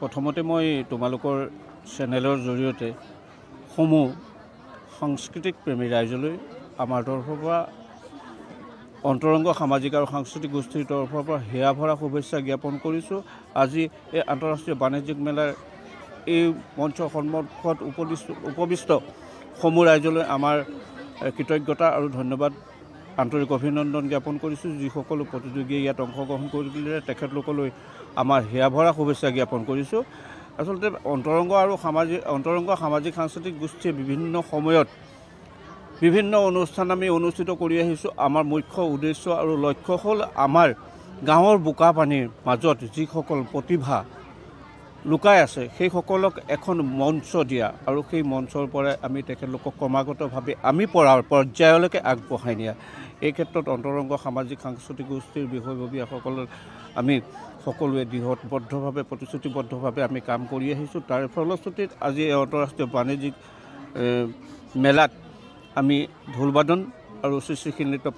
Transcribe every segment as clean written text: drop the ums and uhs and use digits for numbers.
প্ৰথমতে মই তোমালোকৰ চেনেলৰ জৰিয়তে সমূহ সাংস্কৃতিক প্ৰেমী ৰাইজলৈ আমাৰ তৰফৰ পৰা অন্তৰংগ সামাজিক আৰু সাংস্কৃতিক গোষ্ঠীৰ তৰফৰ পৰা হিয়া ভৰা শুভেচ্ছা জ্ঞাপন কৰিছোঁ। আজি এই আন্তঃৰাষ্ট্ৰীয় বাণিজ্যিক মেলাৰ এই মঞ্চৰ সন্মুখত উপবিষ্ট সমূহ ৰাইজলৈ আমাৰ কৃতজ্ঞতা আৰু ধন্যবাদ আন্তৰিক অভিনন্দন জ্ঞাপন কৰিছোঁ। যিসকলো প্ৰতিযোগীয়ে ইয়াত অংশগ্ৰহণ কৰিলে তেখেতলোকলৈ আমাৰ হিয়া ভৰা শুভেচ্ছা জ্ঞাপন কৰিছোঁ। আচলতে অন্তৰংগ সামাজিক সাংস্কৃতিক গোষ্ঠীয়ে বিভিন্ন সময়ত বিভিন্ন অনুষ্ঠান আমি অনুষ্ঠিত কৰি আহিছোঁ। আমাৰ মুখ্য উদ্দেশ্য আৰু লক্ষ্য হ'ল আমাৰ গাঁৱৰ বোকা পানীৰ মাজত যিসকল প্ৰতিভা লুকাই আছে সেইসকলক এখন মঞ্চ দিয়া আৰু সেই মঞ্চৰ পৰাই আমি তেখেতলোকক ক্ৰমাগতভাৱে আমি পৰাৰ পৰ্যায়লৈকে আগবঢ়াই নিয়া। এই ক্ষেত্ৰত অন্তৰংগ সামাজিক সাংস্কৃতিক গোষ্ঠীৰ বিষয়ববীয়াসকলৰ আমি সকলোৱে দৃঢ়বদ্ধভাৱে প্ৰতিশ্ৰুতিবদ্ধভাৱে আমি কাম কৰি আহিছোঁ। তাৰ ফলশ্ৰুতিত আজি এই আন্তঃৰাষ্ট্ৰীয় বাণিজ্যিক মেলাত আমি ঢোলবাদন আৰু সৃষ্টিশীল নৃত্য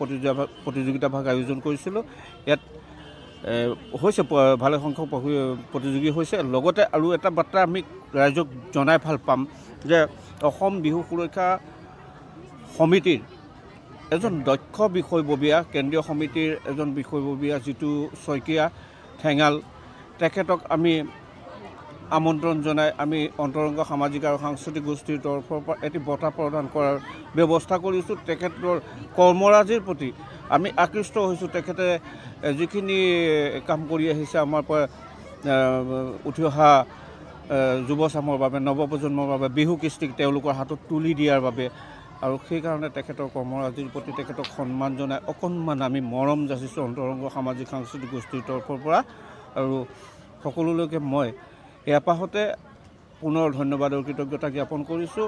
প্ৰতিযোগিতাভাগ আয়োজন কৰিছিলোঁ। ইয়াত হৈছে ভালেসংখ্যক প্ৰতিযোগী হৈছে। লগতে আৰু এটা বাৰ্তা আমি ৰাইজক জনাই ভাল পাম যে অসম বিহু সুৰক্ষা সমিতিৰ এজন দক্ষ বিষয়ববীয়া, কেন্দ্ৰীয় সমিতিৰ এজন বিষয়ববীয়া জিতু শইকীয়া ঠেঙাল, তেখেতক আমি আমন্ত্ৰণ জনাই আমি অন্তৰংগ সামাজিক আৰু সাংস্কৃতিক গোষ্ঠীৰ তৰফৰ পৰা এটি বঁটা প্ৰদান কৰাৰ ব্যৱস্থা কৰিছোঁ। তেখেতৰ কৰ্মৰাজিৰ প্ৰতি আমি আকৃষ্ট হৈছোঁ। তেখেতে যিখিনি কাম কৰি আহিছে আমাৰ পৰা উঠি অহা যুৱচামৰ বাবে, নৱপ্ৰজন্মৰ বাবে বিহু কৃষ্টিক তেওঁলোকৰ হাতত তুলি দিয়াৰ বাবে, আৰু সেইকাৰণে তেখেতৰ কৰ্মৰাজিৰ প্ৰতি তেখেতক সন্মান জনাই অকণমান আমি মৰম যাচিছোঁ অন্তৰংগ সামাজিক সাংস্কৃতিক গোষ্ঠীৰ তৰফৰ পৰা। আৰু সকলোলৈকে মই এপাহতে পুনৰ ধন্যবাদ আৰু কৃতজ্ঞতা জ্ঞাপন কৰিছোঁ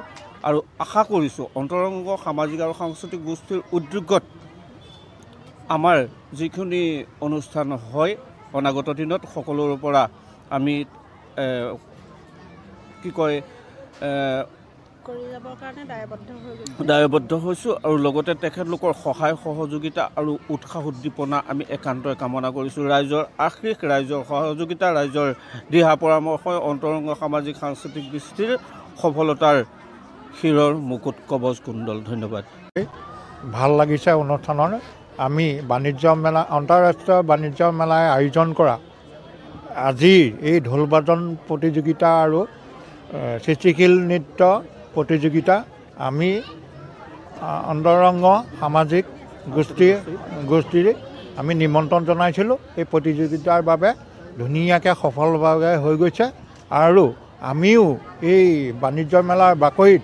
আৰু আশা কৰিছোঁ অন্তৰংগ সামাজিক আৰু সাংস্কৃতিক গোষ্ঠীৰ উদ্যোগত আমাৰ যিখিনি অনুষ্ঠান হয় অনাগত দিনত সকলোৰে পৰা আমি দায়বদ্ধ হৈছোঁ আৰু লগতে তেখেতলোকৰ সহায় সহযোগিতা আৰু উৎসাহ উদ্দীপনা আমি একান্তই কামনা কৰিছোঁ। ৰাইজৰ আশীষ, ৰাইজৰ সহযোগিতা, ৰাইজৰ দিহা পৰামৰ্শই অন্তৰংগ সামাজিক সাংস্কৃতিক গোষ্ঠীৰ সফলতাৰ শিৰৰ মুকুট কবচ কুণ্ডল। ধন্যবাদ। ভাল লাগিছে অনুষ্ঠানৰ। আমি বাণিজ্য মেলা, আন্তঃৰাষ্ট্ৰীয় বাণিজ্য মেলাই আয়োজন কৰা আজিৰ এই ঢোলবাদন প্ৰতিযোগিতা আৰু সৃষ্টিশীল নৃত্য প্ৰতিযোগিতা আমি অন্তৰংগ সামাজিক গোষ্ঠীৰ আমি নিমন্ত্ৰণ জনাইছিলোঁ। এই প্ৰতিযোগিতাৰ বাবে ধুনীয়াকৈ সফলভাৱে হৈ গৈছে আৰু আমিও এই বাণিজ্য মেলাৰ বাকৰিত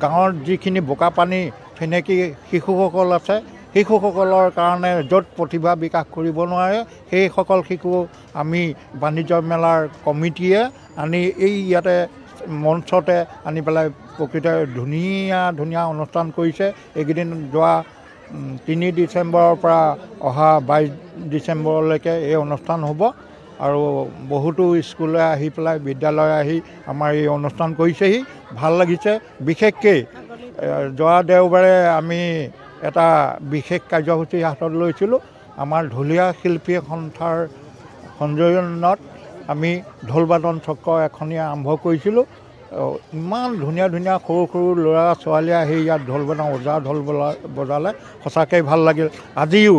গাঁৱৰ যিখিনি বোকা পানী ফেনেকি শিশুসকল আছে, শিশুসকলৰ কাৰণে য'ত প্ৰতিভা বিকাশ কৰিব নোৱাৰে সেইসকল শিশু আমি বাণিজ্য মেলাৰ কমিটিয়ে আনি এই ইয়াতে মঞ্চতে আনি পেলাই প্ৰকৃত ধুনীয়া অনুষ্ঠান কৰিছে। এইকেইদিন যোৱা 3 ডিচেম্বৰৰ পৰা অহা 22 ডিচেম্বৰলৈকে এই অনুষ্ঠান হ'ব আৰু বহুতো স্কুলে আহি পেলাই, বিদ্যালয় আহি আমাৰ এই অনুষ্ঠান কৰিছেহি। ভাল লাগিছে। বিশেষকৈ যোৱা দেওবাৰে আমি এটা বিশেষ কাৰ্যসূচী হাতত লৈছিলোঁ। আমাৰ ঢুলীয়া শিল্পী সন্থাৰ সঞ্জয়নত আমি ঢোলবাদন চক্ৰ এখনি আৰম্ভ কৰিছিলোঁ। ইমান ধুনীয়া সৰু সৰু ল'ৰা ছোৱালীয়ে আহি ইয়াত ঢোল বজালে সঁচাকৈ ভাল লাগিল। আজিও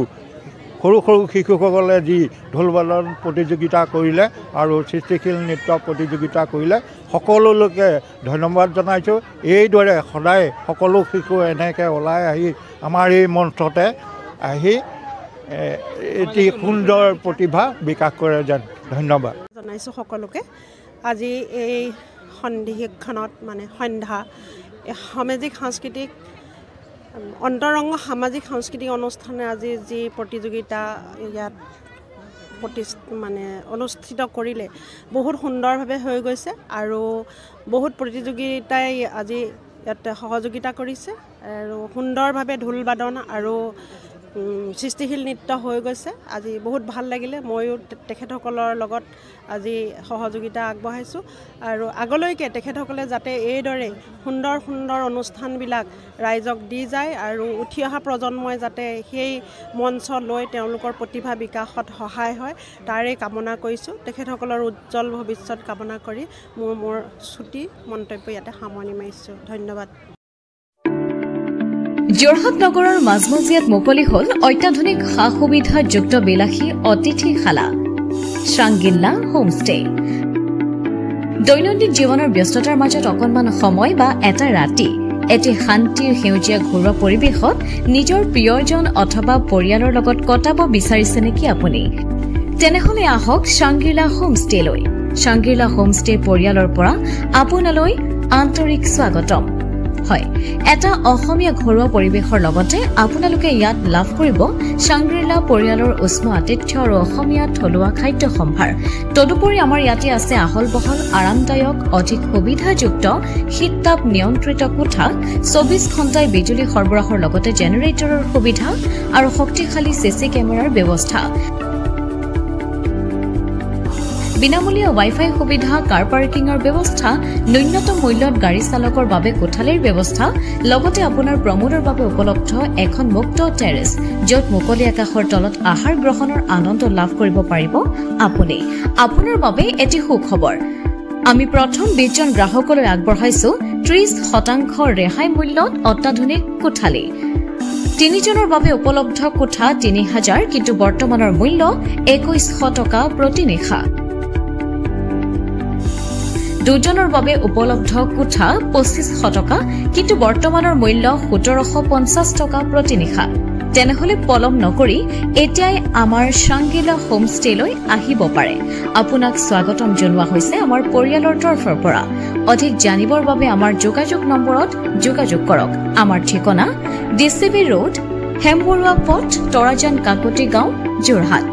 সৰু শিশুসকলে যি ঢোলবাদন প্ৰতিযোগিতা কৰিলে আৰু সৃষ্টিশীল নৃত্য প্ৰতিযোগিতা কৰিলে সকলোলৈকে ধন্যবাদ জনাইছোঁ। এইদৰে সদায় সকলো শিশু এনেকৈ ওলাই আহি আমাৰ এই মঞ্চতে আহি এটি সুন্দৰ প্ৰতিভা বিকাশ কৰে যেন। ধন্যবাদ জনাইছোঁ সকলোকে। আজি এই সন্ধিক্ষণত সন্ধ্যা সামাজিক সাংস্কৃতিক অন্তৰংগ সামাজিক সাংস্কৃতিক অনুষ্ঠানে আজি যি প্ৰতিযোগিতা ইয়াত অনুষ্ঠিত কৰিলে বহুত সুন্দৰভাৱে হৈ গৈছে আৰু বহুত প্ৰতিযোগিতাই আজি ইয়াত সহযোগিতা কৰিছে আৰু সুন্দৰভাৱে ঢোল বাদন আৰু সৃষ্টিশীল নৃত্য হৈ গৈছে। আজি বহুত ভাল লাগিলে, ময়ো তেখেতসকলৰ লগত আজি সহযোগিতা আগবঢ়াইছোঁ আৰু আগলৈকে তেখেতসকলে যাতে এইদৰে সুন্দৰ সুন্দৰ অনুষ্ঠানবিলাক ৰাইজক দি যায় আৰু উঠি অহা প্ৰজন্মই যাতে সেই মঞ্চ লৈ তেওঁলোকৰ প্ৰতিভা বিকাশত সহায় হয় তাৰে কামনা কৰিছোঁ। তেখেতসকলৰ উজ্জ্বল ভৱিষ্যত কামনা কৰি মোৰ ছুটি মন্তব্য ইয়াতে সামৰণি মাৰিছোঁ। ধন্যবাদ। যোৰহাট নগৰৰ মাজমজিয়াত মুকলি হ'ল অত্যাধুনিক সা সুবিধাযুক্ত বিলাসী অতিথিশালা শ্ৰাংগিল্লা হোমষ্টে। দৈনন্দিন জীৱনৰ ব্যস্ততাৰ মাজত অকণমান সময় বা এটা ৰাতি এটি শান্তিৰ সেউজীয়া ঘৰুৱা পৰিৱেশত নিজৰ প্ৰিয়জন অথবা পৰিয়ালৰ লগত কটাব বিচাৰিছে নেকি আপুনি? তেনেহলে আহক শ্ৰাংগিল্লা হোমষ্টেলৈ। শ্ৰাংগিল্লা হোমষ্টে পৰিয়ালৰ পৰা আপোনালৈ আন্তৰিক স্বাগতম। হয়, এটা অসমীয়া ঘৰুৱা পৰিৱেশৰ লগতে আপোনালোকে ইয়াত লাভ কৰিব শ্ৰাংগিল্লা পৰিয়ালৰ উষ্ণ আতিথ্য আৰু অসমীয়া থলুৱা খাদ্য সম্ভাৰ। তদুপৰি আমাৰ ইয়াতে আছে আহল বহল আৰামদায়ক অধিক সুবিধাযুক্ত শীততাপ নিয়ন্ত্ৰিত কোঠা, 24 ঘণ্টাই বিজুলী সৰবৰাহৰ লগতে জেনেৰেটৰৰ সুবিধা আৰু শক্তিশালী চিচি কেমেৰাৰ ব্যৱস্থা, বিনামূলীয়া ৱাইফাই সুবিধা, কাৰ পাৰ্কিঙৰ ব্যৱস্থা, ন্যূনতম মূল্যত গাড়ী চালকৰ বাবে কোঠালিৰ ব্যৱস্থা, লগতে আপোনাৰ প্ৰমোদৰ বাবে উপলব্ধ এখন মুক্ত টেৰেছ, য'ত মুকলি আকাশৰ তলত আহাৰ গ্ৰহণৰ আনন্দ লাভ কৰিব পাৰিব আপুনি। আপোনাৰ বাবে এটি সুখবৰ, আমি প্ৰথম 20 জন গ্ৰাহকলৈ আগবঢ়াইছো 30% ৰেহাই মূল্যত অত্যাধুনিক কোঠালি। 3 জনৰ বাবে উপলব্ধ কোঠা 3000, কিন্তু বৰ্তমানৰ মূল্য 2100 টকা প্ৰতি নিশা। 2 জনৰ বাবে উপলব্ধ কোঠা 2500 টকা, কিন্তু বৰ্তমানৰ মূল্য 1750 টকা প্ৰতি নিশা। তেনেহলে পলম নকৰি এতিয়াই আমাৰ শ্ৰাংগিল্লা হোমষ্টেলৈ আহিব পাৰে। আপোনাক স্বাগতম জনোৱা হৈছে আমাৰ পৰিয়ালৰ তৰফৰ পৰা। অধিক জানিবৰ বাবে আমাৰ যোগাযোগ নম্বৰত যোগাযোগ কৰক। আমাৰ ঠিকনা DCB ৰোড, হেমবৰুৱা পথ, তৰাজান কাকতি গাঁও, যোৰহাট।